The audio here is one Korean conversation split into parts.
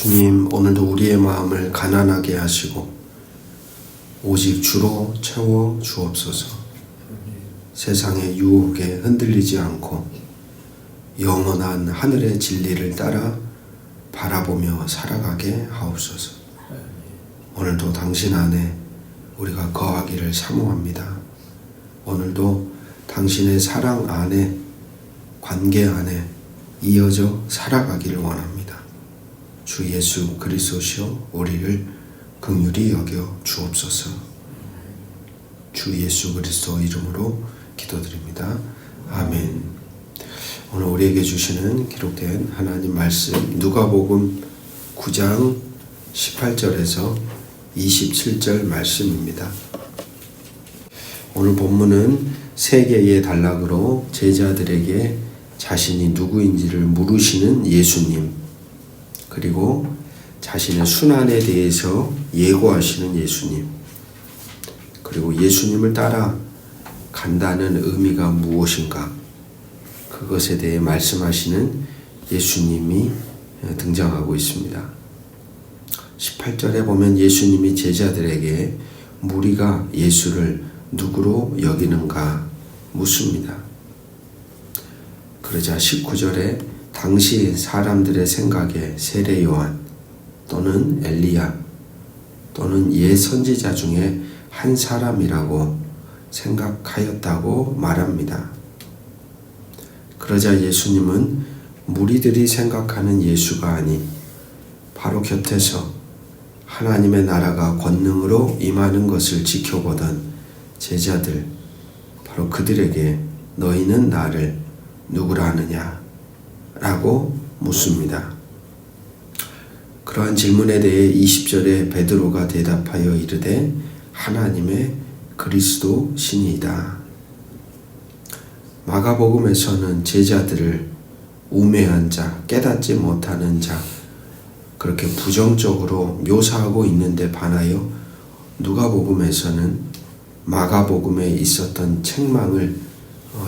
주님, 오늘도 우리의 마음을 가난하게 하시고 오직 주로 채워 주옵소서. 세상의 유혹에 흔들리지 않고 영원한 하늘의 진리를 따라 바라보며 살아가게 하옵소서. 오늘도 당신 안에 우리가 거하기를 사모합니다. 오늘도 당신의 사랑 안에, 관계 안에 이어져 살아가기를 원합니다. 주 예수 그리스도시여 우리를 긍휼히 여겨 주옵소서. 주 예수 그리스도 이름으로 기도드립니다. 아멘. 오늘 우리에게 주시는 기록된 하나님 말씀 누가복음 9장 18절에서 27절 말씀입니다. 오늘 본문은 세 개의 단락으로 제자들에게 자신이 누구인지를 물으시는 예수님, 그리고 자신의 순환에 대해서 예고하시는 예수님, 그리고 예수님을 따라 간다는 의미가 무엇인가, 그것에 대해 말씀하시는 예수님이 등장하고 있습니다. 18절에 보면 예수님이 제자들에게 무리가 예수를 누구로 여기는가 묻습니다. 그러자 19절에 당시 사람들의 생각에 세례 요한 또는 엘리야 또는 옛 선지자 중에 한 사람이라고 생각하였다고 말합니다. 그러자 예수님은 무리들이 생각하는 예수가 아닌 바로 곁에서 하나님의 나라가 권능으로 임하는 것을 지켜보던 제자들, 바로 그들에게 너희는 나를 누구라 하느냐? 라고 묻습니다. 그러한 질문에 대해 20절에 베드로가 대답하여 이르되 하나님의 그리스도 신이다. 마가복음에서는 제자들을 우매한 자, 깨닫지 못하는 자, 그렇게 부정적으로 묘사하고 있는데 반하여 누가복음에서는 마가복음에 있었던 책망을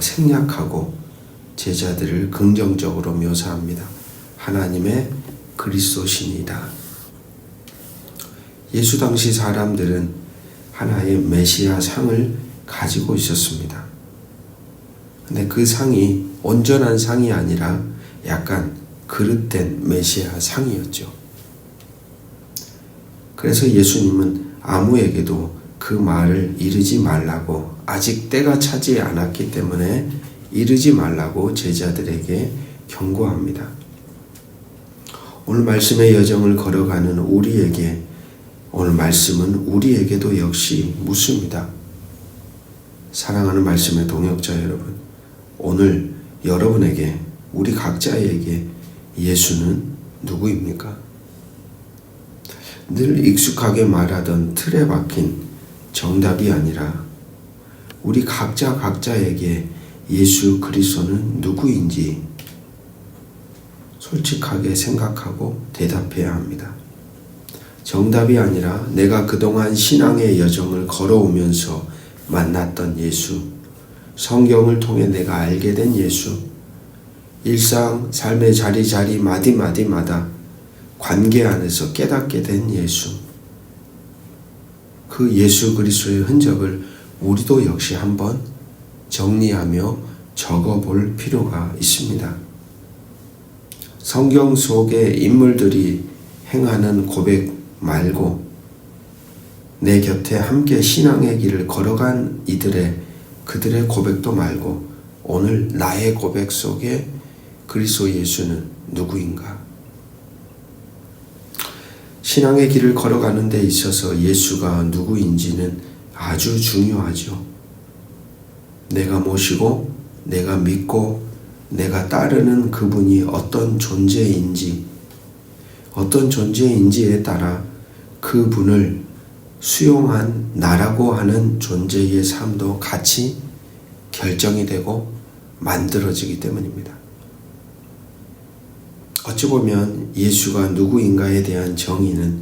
생략하고 제자들을 긍정적으로 묘사합니다. 하나님의 그리스도신이다. 예수 당시 사람들은 하나의 메시아 상을 가지고 있었습니다. 근데 그 상이 온전한 상이 아니라 약간 그릇된 메시아 상이었죠. 그래서 예수님은 아무에게도 그 말을 이르지 말라고, 아직 때가 차지 않았기 때문에 이르지 말라고 제자들에게 경고합니다. 오늘 말씀의 여정을 걸어가는 우리에게, 오늘 말씀은 우리에게도 역시 묻습니다. 사랑하는 말씀의 동역자 여러분, 오늘 여러분에게, 우리 각자에게 예수는 누구입니까? 늘 익숙하게 말하던 틀에 박힌 정답이 아니라 우리 각자에게 예수 그리스도는 누구인지 솔직하게 생각하고 대답해야 합니다. 정답이 아니라 내가 그동안 신앙의 여정을 걸어오면서 만났던 예수, 성경을 통해 내가 알게 된 예수, 일상 삶의 자리자리 마디마디마다 관계 안에서 깨닫게 된 예수, 그 예수 그리스도의 흔적을 우리도 역시 한번 정리하며 적어볼 필요가 있습니다. 성경 속의 인물들이 행하는 고백 말고 내 곁에 함께 신앙의 길을 걸어간 그들의 고백도 말고 오늘 나의 고백 속에 그리스도 예수는 누구인가? 신앙의 길을 걸어가는 데 있어서 예수가 누구인지는 아주 중요하죠. 내가 모시고 내가 믿고 내가 따르는 그분이 어떤 존재인지에 따라 그분을 수용한 나라고 하는 존재의 삶도 같이 결정이 되고 만들어지기 때문입니다. 어찌 보면 예수가 누구인가에 대한 정의는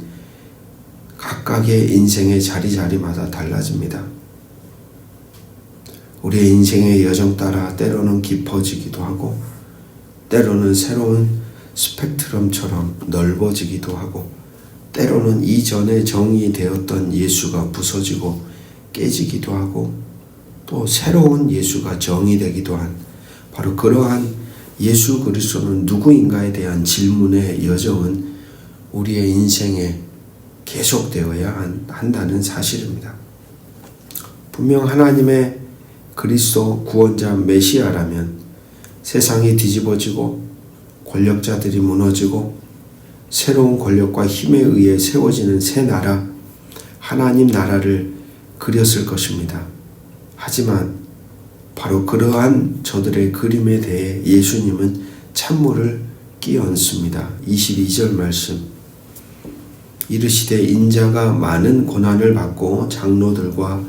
각각의 인생의 자리마다 달라집니다. 우리의 인생의 여정 따라 때로는 깊어지기도 하고 때로는 새로운 스펙트럼처럼 넓어지기도 하고, 때로는 이전에 정의되었던 예수가 부서지고 깨지기도 하고, 또 새로운 예수가 정의되기도 한, 바로 그러한 예수 그리스도는 누구인가에 대한 질문의 여정은 우리의 인생에 계속되어야 한다는 사실입니다. 분명 하나님의 그리스도 구원자 메시아라면 세상이 뒤집어지고 권력자들이 무너지고 새로운 권력과 힘에 의해 세워지는 새 나라, 하나님 나라를 그렸을 것입니다. 하지만 바로 그러한 저들의 그림에 대해 예수님은 찬물을 끼얹습니다. 22절 말씀. 이르시되 인자가 많은 고난을 받고 장로들과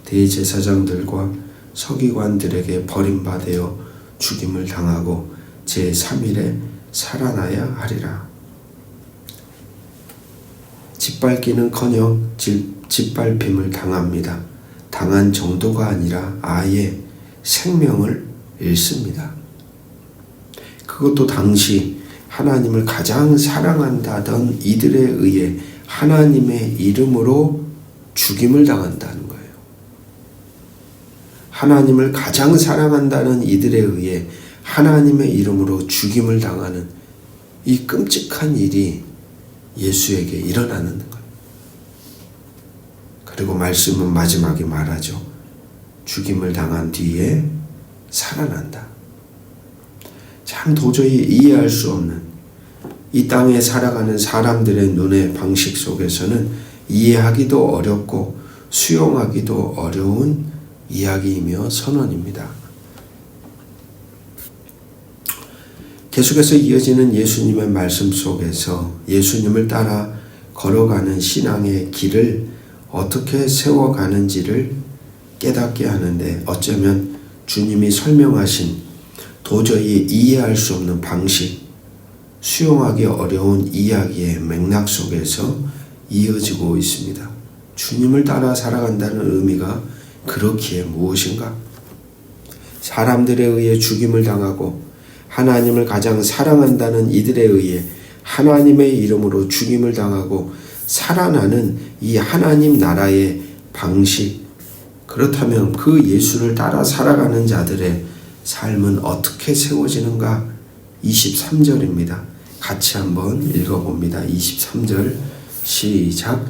대제사장들과 서기관들에게 버림받아 죽임을 당하고 제3일에 살아나야 하리라. 짓밟기는커녕 짓밟힘을 당합니다. 당한 정도가 아니라 아예 생명을 잃습니다. 그것도 당시 하나님을 가장 사랑한다던 이들에 의해 하나님의 이름으로 죽임을 당한다는 거예요. 하나님을 가장 사랑한다는 이들에 의해 하나님의 이름으로 죽임을 당하는 이 끔찍한 일이 예수에게 일어나는 거예요. 그리고 말씀은 마지막에 말하죠. 죽임을 당한 뒤에 살아난다. 참 도저히 이해할 수 없는, 이 땅에 살아가는 사람들의 눈의 방식 속에서는 이해하기도 어렵고 수용하기도 어려운 이야기이며 선언입니다. 계속해서 이어지는 예수님의 말씀 속에서 예수님을 따라 걸어가는 신앙의 길을 어떻게 세워가는지를 깨닫게 하는데, 어쩌면 주님이 설명하신 도저히 이해할 수 없는 방식, 수용하기 어려운 이야기의 맥락 속에서 이어지고 있습니다. 주님을 따라 살아간다는 의미가 그렇기에 무엇인가? 사람들에 의해 죽임을 당하고 하나님을 가장 사랑한다는 이들에 의해 하나님의 이름으로 죽임을 당하고 살아나는 이 하나님 나라의 방식, 그렇다면 그 예수를 따라 살아가는 자들의 삶은 어떻게 세워지는가? 23절입니다. 같이 한번 읽어봅니다. 23절 시작.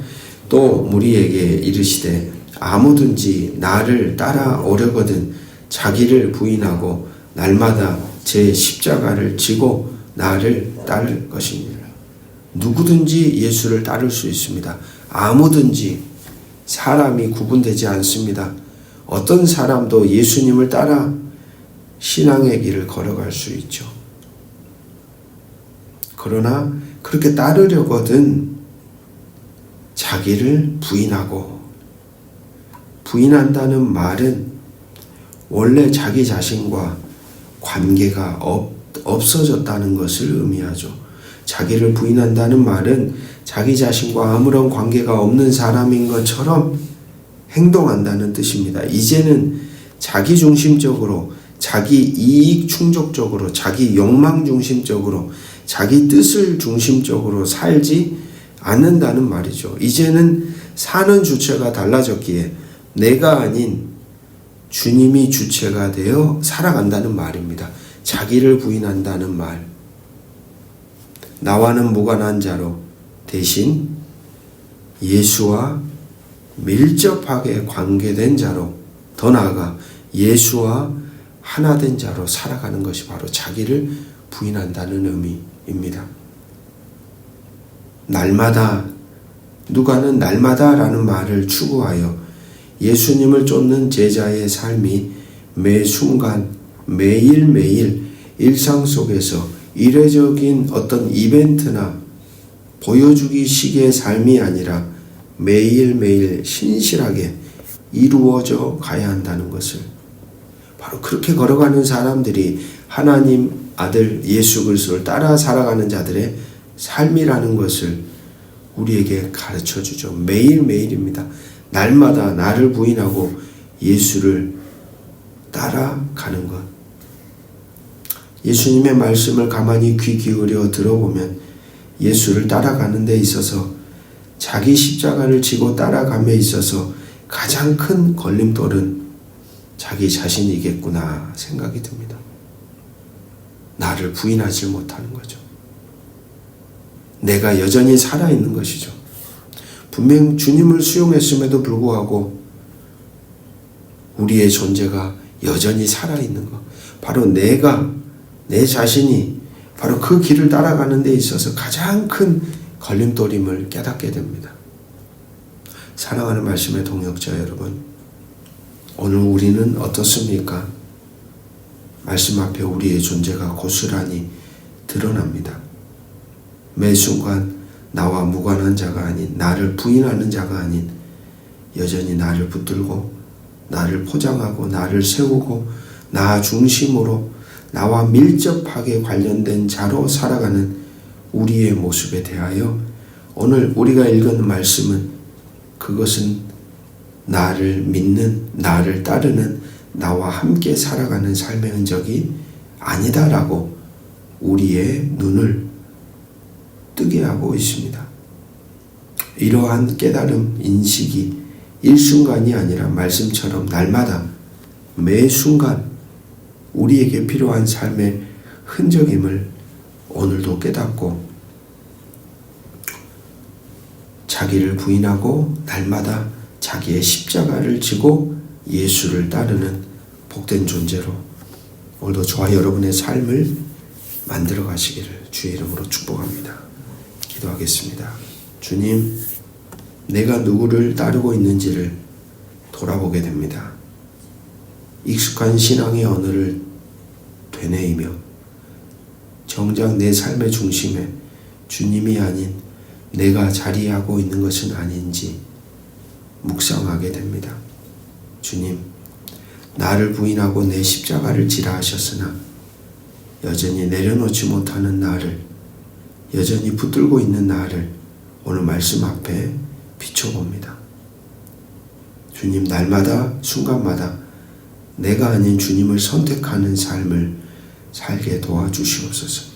또 무리에게 이르시되 아무든지 나를 따라오려거든 자기를 부인하고 날마다 제 십자가를 지고 나를 따를 것이니라. 누구든지 예수를 따를 수 있습니다. 아무든지, 사람이 구분되지 않습니다. 어떤 사람도 예수님을 따라 신앙의 길을 걸어갈 수 있죠. 그러나 그렇게 따르려거든 자기를 부인하고, 부인한다는 말은 원래 자기 자신과 관계가 없어졌다는 것을 의미하죠. 자기를 부인한다는 말은 자기 자신과 아무런 관계가 없는 사람인 것처럼 행동한다는 뜻입니다. 이제는 자기 중심적으로, 자기 이익 충족적으로, 자기 욕망 중심적으로, 자기 뜻을 중심적으로 살지 않는다는 말이죠. 이제는 사는 주체가 달라졌기에 내가 아닌 주님이 주체가 되어 살아간다는 말입니다. 자기를 부인한다는 말. 나와는 무관한 자로 대신 예수와 밀접하게 관계된 자로, 더 나아가 예수와 하나된 자로 살아가는 것이 바로 자기를 부인한다는 의미입니다. 날마다, 누가는 날마다라는 말을 추구하여 예수님을 쫓는 제자의 삶이 매 순간, 매일매일 일상 속에서 이례적인 어떤 이벤트나 보여주기 식의 삶이 아니라 매일매일 신실하게 이루어져 가야 한다는 것을, 바로 그렇게 걸어가는 사람들이 하나님 아들 예수 그리스도를 따라 살아가는 자들의 삶이라는 것을 우리에게 가르쳐 주죠. 매일매일입니다. 날마다 나를 부인하고 예수를 따라가는 것. 예수님의 말씀을 가만히 귀 기울여 들어보면 예수를 따라가는 데 있어서 자기 십자가를 지고 따라감에 있어서 가장 큰 걸림돌은 자기 자신이겠구나 생각이 듭니다. 나를 부인하지 못하는 거죠. 내가 여전히 살아있는 것이죠. 분명 주님을 수용했음에도 불구하고 우리의 존재가 여전히 살아있는 것, 바로 내 자신이 바로 그 길을 따라가는 데 있어서 가장 큰 걸림돌임을 깨닫게 됩니다. 사랑하는 말씀의 동역자 여러분, 오늘 우리는 어떻습니까? 말씀 앞에 우리의 존재가 고스란히 드러납니다. 매 순간 나와 무관한 자가 아닌, 나를 부인하는 자가 아닌, 여전히 나를 붙들고 나를 포장하고 나를 세우고 나 중심으로 나와 밀접하게 관련된 자로 살아가는 우리의 모습에 대하여 오늘 우리가 읽은 말씀은 그것은 나를 믿는, 나를 따르는, 나와 함께 살아가는 삶의 흔적이 아니다라고 우리의 눈을 뜨게 하고 있습니다. 이러한 깨달음, 인식이 일순간이 아니라 말씀처럼 날마다 매 순간 우리에게 필요한 삶의 흔적임을 오늘도 깨닫고 자기를 부인하고 날마다 자기의 십자가를 지고 예수를 따르는 복된 존재로 오늘도 저와 여러분의 삶을 만들어 가시기를 주의 이름으로 축복합니다. 기도하겠습니다. 주님, 내가 누구를 따르고 있는지를 돌아보게 됩니다. 익숙한 신앙의 언어를 되뇌이며 정작 내 삶의 중심에 주님이 아닌 내가 자리하고 있는 것은 아닌지 묵상하게 됩니다. 주님, 나를 부인하고 내 십자가를 지라 하셨으나 여전히 내려놓지 못하는 나를, 여전히 붙들고 있는 나를 오늘 말씀 앞에 비춰봅니다. 주님, 날마다 순간마다 내가 아닌 주님을 선택하는 삶을 살게 도와주시옵소서.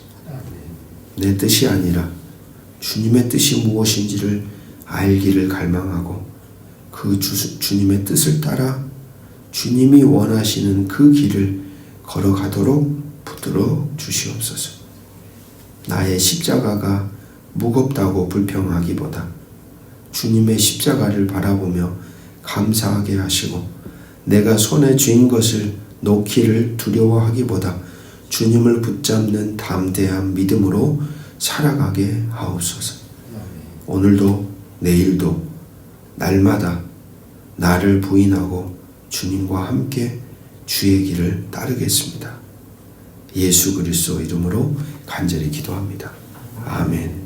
내 뜻이 아니라 주님의 뜻이 무엇인지를 알기를 갈망하고 그 주님의 뜻을 따라 주님이 원하시는 그 길을 걸어가도록 붙들어 주시옵소서. 나의 십자가가 무겁다고 불평하기보다 주님의 십자가를 바라보며 감사하게 하시고 내가 손에 쥔 것을 놓기를 두려워하기보다 주님을 붙잡는 담대한 믿음으로 살아가게 하옵소서. 오늘도 내일도 날마다 나를 부인하고 주님과 함께 주의 길을 따르겠습니다. 예수 그리스도 이름으로 간절히 기도합니다. 아멘.